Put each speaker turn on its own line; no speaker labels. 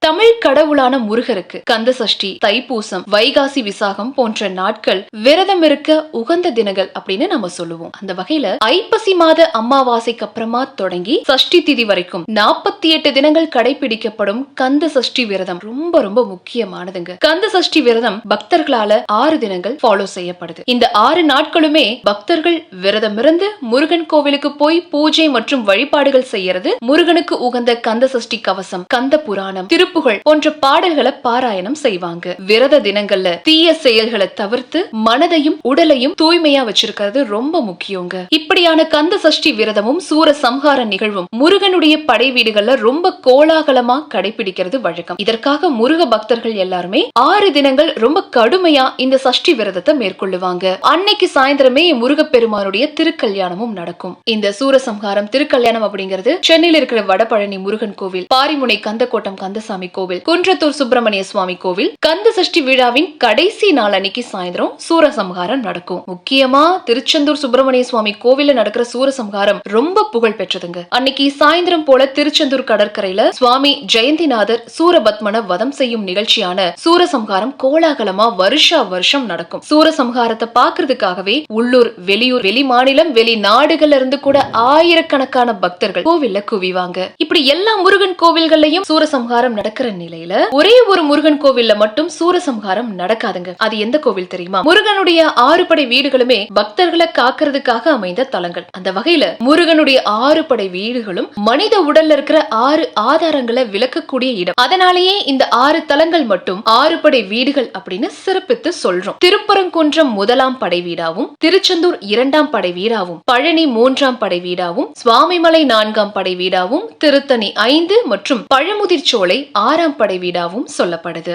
தமிழ் கடவுளான முருகருக்கு கந்த சஷ்டி, தைப்பூசம், வைகாசி விசாகம் போன்ற நாட்கள் விரதம் இருக்க உகந்த தினங்கள் அப்படின்னு நம்ம சொல்லுவோம். அந்த வகையில ஐப்பசி மாத அமாவாசைக்கு அப்புறமா தொடங்கி சஷ்டி திதி வரைக்கும் 48 தினங்கள் கடைபிடிக்கப்படும் கந்த சஷ்டி விரதம் ரொம்ப ரொம்ப முக்கியமானதுங்க. கந்த சஷ்டி விரதம் பக்தர்களால 6 தினங்கள் ஃபாலோ செய்யப்படுது. இந்த 6 நாட்களுமே பக்தர்கள் விரதம் இருந்து முருகன் கோவிலுக்கு போய் பூஜை மற்றும் வழிபாடுகள் செய்யறது, முருகனுக்கு உகந்த கந்த சஷ்டி கவசம், கந்த புராணம், திருப்புகழ் போன்ற பாடல்களை பாராயணம் செய்வாங்க. விரத தினங்கள்ல தீய செயல்களை தவிர்த்து மனதையும் உடலையும் தூய்மையா வச்சிருக்கிறது ரொம்ப முக்கியங்க. இப்படியான கந்த சஷ்டி விரதமும் சூர சம்ஹார நிகழ்வும் முருகனுடைய படை வீடுகள்ல ரொம்ப கோலாகலமா கடைபிடிக்கிறது வழக்கம். இதற்காக முருக பக்தர்கள் எல்லாருமே 6 தினங்கள் ரொம்ப கடுமையா இந்த சஷ்டி விரதத்தை மேற்கொள்ளுவாங்க. அன்னைக்கு சாயந்தரமே முருகப்பெருமானுடைய திருக்கல்யாணமும் நடக்கும். இந்த சூரசம்ஹாரம் திருக்கல்யாணம் அப்படிங்கிறது சென்னையில் இருக்கிற வடபழனி முருகன் கோவில், பாரிமுனை கந்தக்கோட்டம் கந்தசாமி கோவில், குன்றத்தூர் சுப்பிரமணிய சுவாமி கோவில் கந்த சஷ்டி விழாவின் கடைசி நாள் அன்னைக்கு சாயந்தரம் சூரசம்ஹாரம் நடக்கும். முக்கியமா திருச்செந்தூர் சுப்பிரமணிய சுவாமி கோவில்ல நடக்கிற சூரசம்ஹாரம் ரொம்ப புகழ் பெற்றதுங்க. அன்னைக்கு சாயந்தரம் போல திருச்செந்தூர் கடற்கரையில சுவாமி ஜெயந்திநாதர் சூரபத்மனை வதம் செய்யும் நிகழ்ச்சியான சூரசம்ஹாரம் கோலாகலமா வருஷா வருஷம் நடக்கும். சூரசம்ஹாரத்தை பாக்குறதுக்காகவே உள்ளூர், வெளியூர், வெளி மாநிலம், வெளி நாடுகள்ல இருந்து கூட ஆயிரக்கணக்கான பக்தர்கள் கோவில்ல குவிவாங்க. இப்படி எல்லா முருகன் கோவில்கள்லயும் சூரசம்ஹாரம் நடக்கிற நிலையில ஒரே ஒரு முருகன் கோவில்ல மட்டும் சூரசம்ஹாரம் நடக்காதுங்க. அது எந்த கோவில் தெரியுமா? முருகனுடைய 6 படை வீடுகளுமே பக்தர்களை காக்கிறதுக்காக அமைந்த தலங்கள். அந்த வகையில முருகனுடைய 6 படை வீடுகளும் மனித உடல்ல இருக்கிற 6 ஆதாரங்களை விளக்கக்கூடிய இடம். அதனாலேயே இந்த 6 தலங்கள் மட்டும் 6 படை வீடுகள் அப்படின்னு சிறப்பித்து சொல்றோம். திருப்பரங்குன்றம் 1ஆம் படை வீடாவும், திருச்செந்தூர் 2ஆம் படை வீடாவும், பழனி 3ஆம் படை வீடாவும், சுவாமிமலை 4ஆம் படை வீடாவும், திருத்தணி 5 மற்றும் பழமுதிர்ச்சோலை 6ஆம் படை வீடாவும் சொல்லப்படுது.